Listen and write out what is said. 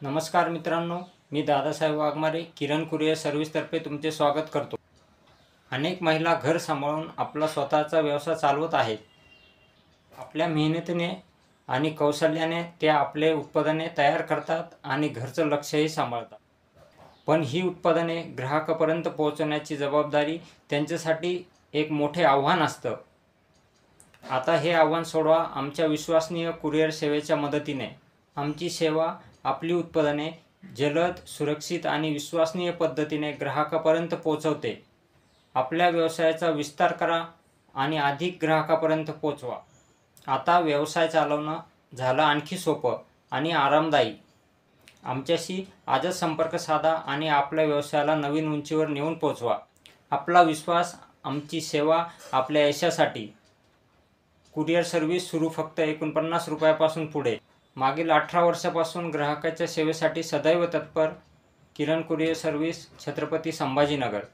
नमस्कार मित्रांनो, मी दादासाहेब वाघमारे किरण कुरिअर सर्व्हिसतर्फे तुमचे स्वागत करतो। अनेक महिला घर सांभाळून आपला स्वतःचा व्यवसाय चालवत आहेत। आपल्या मेहनतीने आणि कौशल्याने त्या आपले उत्पादने तयार करतात आणि घरचं लक्षही सांभाळतात। पण ही उत्पादने ग्राहकापर्यंत पोहोचवण्याची जबाबदारी त्यांच्यासाठी एक मोठे आव्हान असतं। आता हे आव्हान सोडवा आमच्या विश्वसनीय कुरिअर सेवेच्या मदतीने। आमची सेवा आपली उत्पादने जलद, सुरक्षित आणि विश्वसनीय पद्धतीने ग्राहकापर्यंत पोहोचवते। आपल्या व्यवसायाचा विस्तार करा आणि अधिक ग्राहकापर्यंत पोहोचवा। आता व्यवसाय चालवणं झालं आणखी सोपं आणि आरामदायी। आमच्याशी आजच संपर्क साधा आणि आपल्या व्यवसायाला नवीन उंचीवर नेऊन पोहोचवा। आपला विश्वास, आमची सेवा आपल्या यशासाठी। कुरिअर सर्व्हिस सुरू फक्त 49 रुपयापासून पुढे। मागील 18 वर्षापासून ग्राहकाच्या सेवेसाठी सदैव तत्पर। किरण कुरिअर सर्व्हिस, छत्रपती संभाजीनगर।